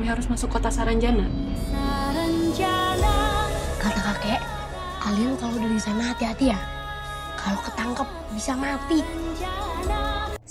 kami harus masuk kota Saranjana. Kata kakek, kalian kalau dari sana hati-hati ya. Kalau ketangkep bisa mati।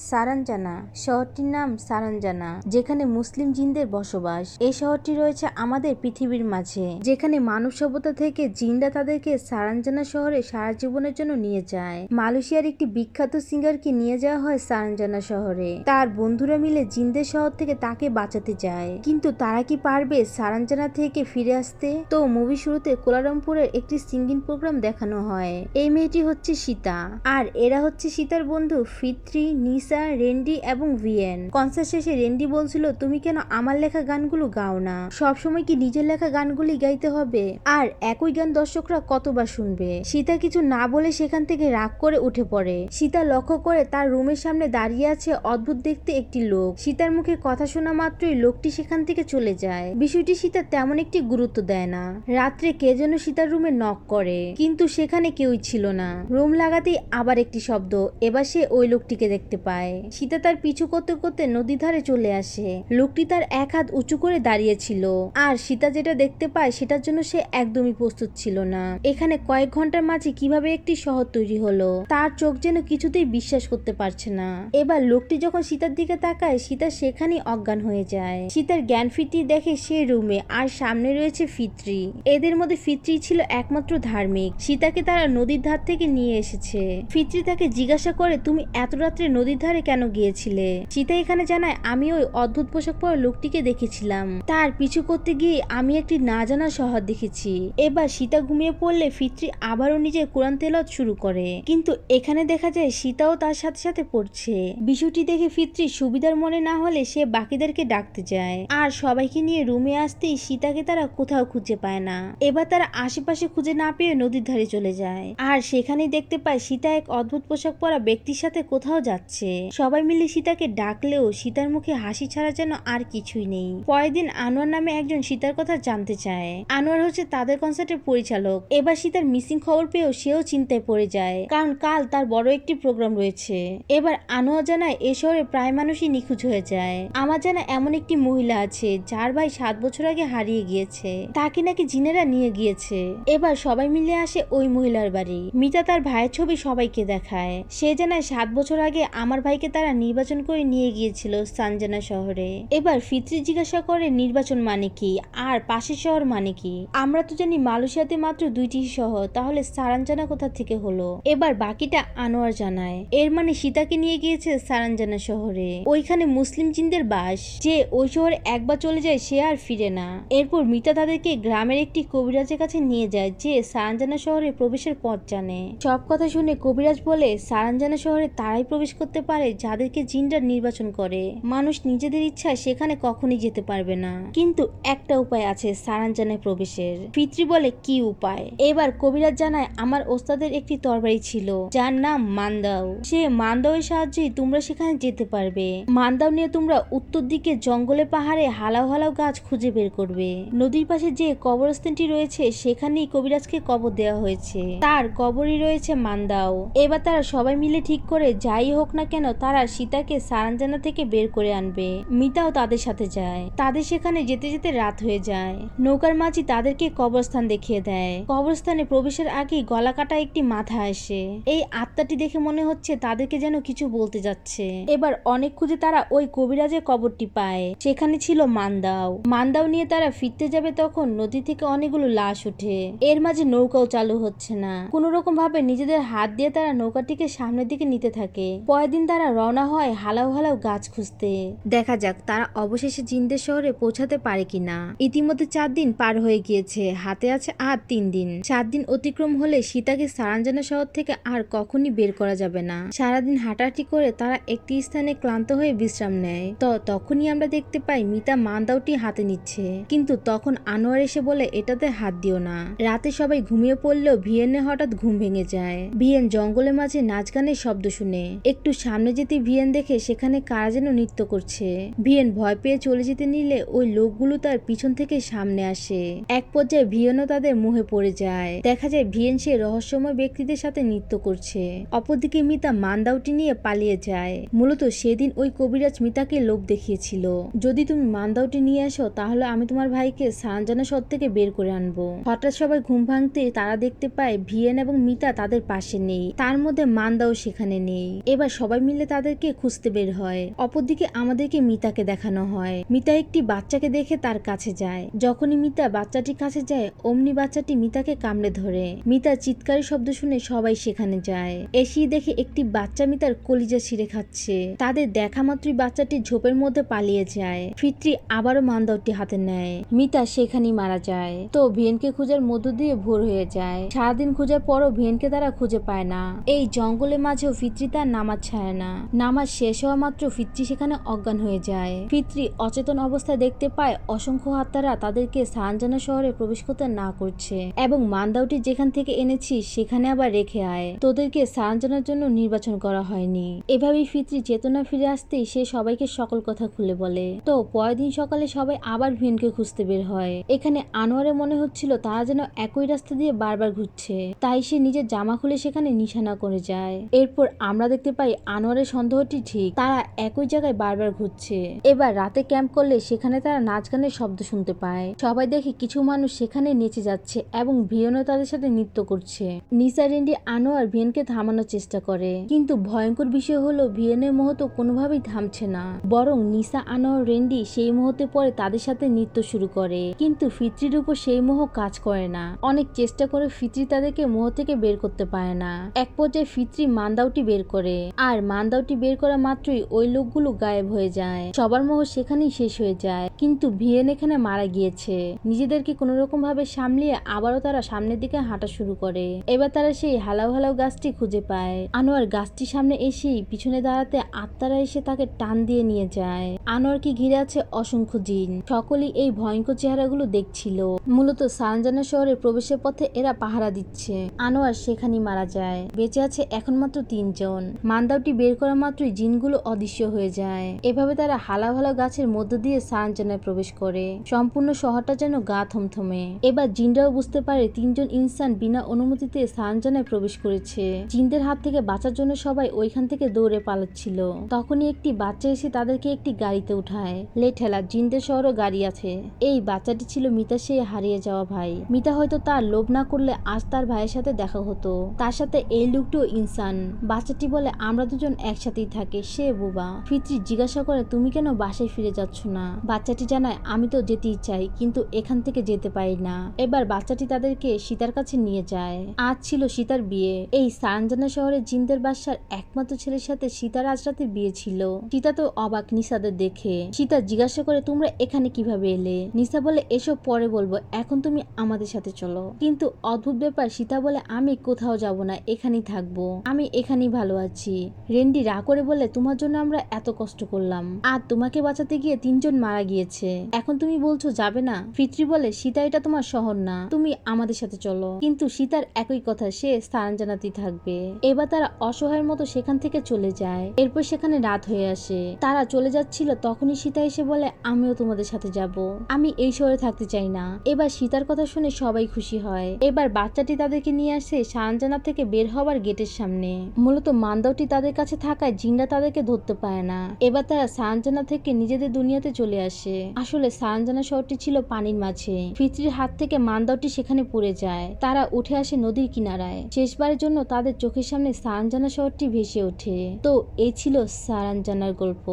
সারানজানা শহরটির নাম সারানজানা, যেখানে মুসলিম জিনদের বসবাস। এই শহরটি রয়েছে আমাদের পৃথিবীর মাঝে, যেখানে মানব সভ্যতা থেকে জিনরা তাদেরকে সারানজানা শহরে সারা জীবনের জন্য নিয়ে যায়। মালয়েশিয়ার একটি বিখ্যাত সিঙ্গারকে নিয়ে যাওয়া হয় সারানজানা শহরে। তার বন্ধুরা মিলে জিনদের শহর থেকে তাকে বাঁচাতে যায়, কিন্তু তারা কি পারবে সারানজানা থেকে ফিরে আসতে? তো মুভি শুরুতে কোলালামপুরের একটি সিঙ্গিং প্রোগ্রাম দেখানো হয়। এই মেয়েটি হচ্ছে সীতা, আর এরা হচ্ছে সীতার বন্ধু ফিত্রি, নিসা, রেন্ডি এবং ভিয়েন। কনসার্ট শেষে রেন্ডি বলছিল, তুমি কেন আমার লেখা গানগুলো গাও না? সবসময় কি নিজের লেখা গানগুলি গাইতে হবে? আর একই গান দর্শকরা কতবার শুনবে? সীতা কিছু না বলে সেখান থেকে রাগ করে উঠে পড়ে। সীতা লক্ষ্য করে তার রুমের সামনে দাঁড়িয়ে আছে অদ্ভুত দেখতে একটি লোক। সীতার মুখে কথা শোনা মাত্রই লোকটি সেখান থেকে চলে যায়। বিষয়টি সীতা তেমন একটি গুরুত্ব দেয় না। রাত্রে কে যেন সীতার রুমে নক করে, কিন্তু সেখানে কেউই ছিল না। রুম লাগাতেই আবার একটি শব্দ। এবার সে ওই লোকটিকে দেখতে পায়। সীতা তার পিছু করতে করতে নদীর ধারে চলে আসে। লোকটি তার এক হাত উঁচু করে দাঁড়িয়েছিল, আর সীতা যেটা দেখতে পায় সেটার জন্য সে একদমই প্রস্তুত ছিল না। এখানে কয়েক ঘন্টার মাঝে কিভাবে একটি শহর তৈরি হলো, তার চোখ যেন কিছুতেই বিশ্বাস করতে পারছে না। এবার লোকটি যখন সীতার দিকে তাকায়, সীতা সেখানেই অজ্ঞান হয়ে যায়। সীতার জ্ঞান ফিরতি দেখে সে রুমে, আর সামনে রয়েছে ফিত্রি। এদের মধ্যে ফিত্রি ছিল একমাত্র ধার্মিক। সীতাকে তারা নদীর ধার থেকে নিয়ে এসেছে। ফিত্রি তাকে জিজ্ঞাসা করে, তুমি এত রাত্রে নদীর ধারে কেন গিয়েছিলে? সীতা এখানে জানায়, আমি ওই অদ্ভুত পোশাক পরা লোকটিকে দেখেছিলাম, তার পিছু করতে গিয়ে আমি একটি না জানা শহর দেখেছি। এবার সীতা ঘুমিয়ে পড়লে ফিত্রি আবারও নিজের কোরআন তেলাওয়াত শুরু করে, কিন্তু এখানে দেখা যায় সীতাও তার সাথে সাথে পড়ছে। বিষয়টি দেখে ফিত্রি সুবিধার মনে না হলে সে বাকিদেরকে ডাকতে যায়, আর সবাইকে নিয়ে রুমে আসতেই সীতাকে তারা কোথাও খুঁজে পায় না। এবার তারা আশেপাশে খুঁজে না পেয়ে নদীর ধারে চলে যায়, আর সেখানেই দেখতে পায় সীতা এক অদ্ভুত পোশাক পরা ব্যক্তির সাথে কোথাও যাচ্ছে। সবাই মিলে সীতাকে ডাকলেও সীতার মুখে হাসি ছাড়া যেন আর কিছুই নেই। পরের দিন আনোয়ার নামে একজন সীতার কথা জানতে চায়। আনোয়ার হচ্ছে তাদের কনসার্টের পরিচালক। এবার সীতার মিসিং খবর পেয়েও সেও চিন্তায় পড়ে যায়, কারণ কাল তার বড় একটি প্রোগ্রাম রয়েছে। এবার আনোয়ার জানায় এ শহরে প্রায় মানুষই নিখোঁজ হয়ে যায়। আমার জানা এমন একটি মহিলা আছে যার ভাই 7 বছর আগে হারিয়ে গিয়েছে, তাকে নাকি জিনেরা নিয়ে গিয়েছে। এবার সবাই মিলে আসে ওই মহিলার বাড়ি। মিতা তার ভাইয়ের ছবি সবাইকে দেখায়। সে জানায় 7 বছর আগে আমার ভাইকে তারা নির্বাচন করে নিয়ে গিয়েছিল সানজানা শহরে। এবার ফিত্রি জিজ্ঞাসা করে নির্বাচন মানে কি, আর পাশের শহর মানে কি? আমরা তো জানি মালয়েশিয়াতে মাত্র 2টি শহর, তাহলে সারানজানা কোথা থেকে হলো? এবার বাকিটা আনোয়ার জানায়। এর মানে সীতাকে নিয়ে গিয়েছে সারানজানা শহরে। ওইখানে মুসলিম জিনদের বাস, যে ওই শহরে একবার চলে যায় সে আর ফিরে না। এরপর মিতা তাদেরকে গ্রামের একটি কবিরাজের কাছে নিয়ে যায়, যে সারানজানা শহরে প্রবেশের পথ জানে। সব কথা শুনে কবিরাজ বলে সারানজানা শহরে তারাই প্রবেশ করতে পারে যাদেরকে জিনরা নির্বাচন করে। মানুষ নিজেদের ইচ্ছায় সেখানে কখনই যেতে পারবে না, কিন্তু একটা উপায় আছে সারানজানায় প্রবেশের। ফিত্রি বলে, কি উপায়? এবার কবিরাজ জানায়, আমার ওস্তাদের একটি তরবারি ছিল যার নাম মান্দাও। সে মান্দাওয়ের সাহায্যেই তোমরা সেখানে যেতে পারবে। মান্দাও নিয়ে তোমরা উত্তর দিকে জঙ্গলে পাহাড়ে হালাও হালাও গাছ খুঁজে বের করবে। নদীর পাশে যে কবরস্থানটি রয়েছে সেখানেই কবিরাজকে কবর দেওয়া হয়েছে, তার কবরই রয়েছে মান্দাও। এবার তারা সবাই মিলে ঠিক করে যাই হোক না কেন তারা সীতাকে সারানজানা থেকে বের করে আনবে। মিতাও তাদের সাথে যায়। তাদের সেখানে যেতে যেতে রাত হয়ে যায়। নৌকার মাঝি তাদেরকে কবরস্থান দেখিয়ে দেয়। কবরস্থানে প্রবেশের আগেই গলা কাটা একটি মাথা আসে। এই আত্মাটি দেখে মনে হচ্ছে তাদেরকে যেন কিছু বলতে যাচ্ছে। এবার অনেক খুঁজে তারা ওই কবিরাজের কবরটি পায়। সেখানে ছিল মান্দাও। মান্দাও নিয়ে তারা ফিরতে যাবে, তখন নদী থেকে অনেকগুলো লাশ ওঠে। এর মাঝে নৌকাও চালু হচ্ছে না। কোন রকম ভাবে নিজেদের হাত দিয়ে তারা নৌকাটিকে সামনের দিকে নিতে থাকে। পরের দিন তারা রওনা হয় হালাও হালাও গাছ খুঁজতে। দেখা যাক তারা অবশেষে জিনদের শহরে পৌঁছাতে পারে কিনা। ইতিমধ্যে 4 দিন পার হয়ে গিয়েছে, হাতে আছে আর 3 দিন। 7 দিন অতিক্রম হলে সীতাকে সারানজানা শহর থেকে আর কখনই বের করা যাবে না। সারাদিন হাঁটাহাঁটি করে তারা একটি স্থানে ক্লান্ত হয়ে বিশ্রাম নেয়। তখনই আমরা দেখতে পাই মিতা মান্দাওটি হাতে নিচ্ছে, কিন্তু তখন আনোয়ার এসে বলে এটাতে হাত দিও না। রাতে সবাই ঘুমিয়ে পড়লেও ভিয়েনের হঠাৎ ঘুম ভেঙে যায়। ভিয়েন জঙ্গলের মাঝে নাচ গানের শব্দ শুনে একটু সামনে সামনে যেতে ভিয়েন দেখে সেখানে কারা যেন নৃত্য করছে। ভিয়েন ভয় পেয়ে চলে যেতে নিলে ওই লোকগুলো তার পিছন থেকে সামনে আসে। এক পর্যায়ে ভিয়েনও তাদের মুহে পড়ে যায়। দেখা যায় ভিয়েন সে রহস্যময় ব্যক্তিদের সাথে নৃত্য করছে। অপরদিকে মিতা মান্দাওটি নিয়ে পালিয়ে যায়। মূলত সেদিন ওই কবিরাজ মিতাকে লোভ দেখিয়েছিল, যদি তুমি মান্দাওটি নিয়ে আসো তাহলে আমি তোমার ভাইকে সারাঞ্জানা শহর থেকে বের করে আনবো। হঠাৎ সবাই ঘুম ভাঙতে তারা দেখতে পায় ভিয়েন এবং মিতা তাদের পাশে নেই, তার মধ্যে মান্দাও সেখানে নেই। এবার সবাই মিলে তাদেরকে খুঁজতে বের হয়। অপরদিকে আমাদেরকে মিতাকে দেখানো হয়। মিতা একটি বাচ্চাকে দেখে তার কাছে যায়। যখনই মিতা বাচ্চাটির কাছে যায় অমনি বাচ্চাটি মিতাকে কামড়ে ধরে। মিতার চিৎকারের শব্দ শুনে সবাই সেখানে যায়। এসেই দেখে একটি বাচ্চা মিতার কলিজা ছিঁড়ে খাচ্ছে। তাদের দেখা মাত্রই বাচ্চাটি ঝোপের মধ্যে পালিয়ে যায়। ফিত্রি আবারও মান্দাওটি হাতে নেয়। মিতা সেখানেই মারা যায়। তো ভিয়েনকে খোঁজার মধ্য দিয়ে ভোর হয়ে যায়। সারাদিন খোঁজার পরও ভিয়েনকে তারা খুঁজে পায় না। এই জঙ্গলের মাঝেও ফিত্রি তার নামাজ ছাড়ে না। নামাজ শেষ হওয়া মাত্র ফিত্রি সেখানে অজ্ঞান হয়ে যায়। ফিত্রি অচেতন অবস্থায় দেখতে পায় অসংখ্য হত্যারা তাদেরকে সারাঞ্জানা শহরে প্রবেশ করতে না করছে এবং মান্দাওটি যেখান থেকে এনেছি সেখানে আবার রেখে আয়। তোদেরকে সারাঞ্জানার জন্য নির্বাচন করা হয়নি। এভাবেই ফিত্রি চেতনা ফিরে আসতেই সে সবাইকে সকল কথা খুলে বলে। তো পরের দিন সকালে সবাই আবার ভিয়েনকে খুঁজতে বের হয়। এখানে আনোয়ারের মনে হচ্ছিল তারা যেন একই রাস্তা দিয়ে বারবার ঘুরছে, তাই সে নিজের জামা খুলে সেখানে নিশানা করে যায়। এরপর আমরা দেখতে পাই আনোয়ারের সন্দেহটি ঠিক, তারা একই জায়গায় বারবার ঘুরছে। এবার রাতে ক্যাম্প করলে সেখানে তারা নাচ গানের শব্দ শুনতে পায়। সবাই দেখে কিছু মানুষ সেখানে নেচে যাচ্ছে এবং ভিয়েনও তাদের সাথে নৃত্য করছে। নিসা, রেন্ডি, আনোয়ার ভিয়েনকে থামানোর চেষ্টা করে, কিন্তু ভয়ঙ্কর বিষয় হলো ভিয়েনের মোহ তো কোনোভাবেই থামছে না, বরং নিসা, আনোয়ার, রেন্ডি সেই মুহূর্তে পরে তাদের সাথে নৃত্য শুরু করে। কিন্তু ফিত্রির উপর সেই মোহ কাজ করে না। অনেক চেষ্টা করে ফিত্রি তাদেরকে মোহ থেকে বের করতে পারে না। এক পর্যায়ে ফিত্রি মান্দাওটি বের করে, আর মান্দাওটি বের করা মাত্রই ওই লোকগুলো গায়েব হয়ে যায়। সবার মোহ সেখানেই শেষ হয়ে যায়। কিন্তু ভিয়েন এখানে মারা গিয়েছে। নিজেদেরকে কোন রকম ভাবে সামলিয়ে আবারও তারা সামনের দিকে হাঁটা শুরু করে। এবার তারা সেই হালাও হালাও গাছটি খুঁজে পায়। আনোয়ার গাছটির সামনে এসেই পিছনে দাঁড়াতে আত্মারা এসে তাকে টান দিয়ে নিয়ে যায়। আনোয়ারকে ঘিরে আছে অসংখ্য জিন। সকলেই এই ভয়ঙ্কর চেহারাগুলো দেখছিল। মূলত সারাঞ্জানা শহরের প্রবেশের পথে এরা পাহারা দিচ্ছে। আনোয়ার সেখানেই মারা যায়। বেঁচে আছে এখন মাত্র 3 জন। মান্দাওটি বের করা মাত্রই জিনগুলো অদৃশ্য হয়ে যায়। এভাবে তারা হালাও হালাও গাছের মধ্য দিয়ে সারাঞ্জানায় প্রবেশ করে। সম্পূর্ণ শহরটা যেন গা থমথমে। এবার জিনরাও বুঝতে পারে 3 জন ইনসান বিনা অনুমতিতে সারাঞ্জানায় প্রবেশ করেছে। জিনদের হাত থেকে বাঁচার জন্য সবাই ওইখান থেকে দৌড়ে পালাচ্ছিল। তখনই একটি বাচ্চা এসে তাদেরকে একটি গাড়িতে উঠায়। লেঠেলা জিনদের শহরও গাড়ি আছে। এই বাচ্চাটি ছিল মিতা, সে হারিয়ে যাওয়া ভাই। মিতা হয়তো তার লোভ না করলে আজ তার ভাইয়ের সাথে দেখা হতো। তার সাথে এই লোকটিও ইনসান। বাচ্চাটি বলে আমরা দুজন একসাথেই থাকি, সে বোবা। ফিত্রি জিজ্ঞাসা করে তুমি কেন বাসায় ফিরে যাচ্ছ না? বাচ্চাটি জানায় আমি তো যেতেই চাই, কিন্তু এখান থেকে যেতে পারি না। এবার বাচ্চাটি তাদেরকে সীতার কাছে নিয়ে যায়। আজ ছিল সীতার বিয়ে। এই সারাঞ্জানা শহরের জিনদের বাদশার একমাত্র ছেলের সাথে সীতার আজ রাতে বিয়ে ছিল। সীতা তো অবাক নিসাদের দেখে। সীতা জিজ্ঞাসা করে তোমরা এখানে কিভাবে এলে? নিসা বলে এসব পরে বলবো, এখন তুমি আমাদের সাথে চলো। কিন্তু অদ্ভুত ব্যাপার, সীতা বলে আমি কোথাও যাব না, এখানেই থাকবো, আমি এখানেই ভালো আছি। রেন্ডি রাগ করে বলে তোমার জন্য আমরা এত কষ্ট করলাম, আর তোমাকে বাঁচাতে গিয়ে 3 জন মারা গিয়েছে, এখন তুমি বলছো যাবে না? ফিত্রি বলে সীতা এটা তোমার শহর না, তুমি আমাদের সাথে চলো। কিন্তু সীতার একই কথা, সে সারাঞ্জানাতেই থাকবে। এবার তারা অসহায়ের মতো সেখান থেকে চলে যায়। এরপর সেখানে রাত হয়ে আসে। তারা চলে যাচ্ছিল তখনই সীতা এসে বলে আমিও তোমাদের সাথে যাব, আমি এই শহরে থাকতে চাই না। এবার সীতার কথা শুনে সবাই খুশি হয়। এবার বাচ্চাটি তাদেরকে নিয়ে আসে সারাঞ্জানা থেকে বের হওয়ার গেটের সামনে। মূলত মান্দাওটি তাদের কাছে থাকায় জিনরা তাদেরকে ধরতে পারে না। এবার তারা সারাঞ্জানা থেকে নিজেদের দুনিয়াতে চলে আসে। আসলে সারাঞ্জানা শহরটি ছিল পানির মাঝে। ফিত্রির হাত থেকে মান্দাওটি সেখানে পড়ে যায়। তারা উঠে আসে নদীর কিনারায়। শেষবারের জন্য তাদের চোখের সামনে সারাঞ্জানা শহরটি ভেসে ওঠে। তো এই ছিল সারাঞ্জানার গল্প।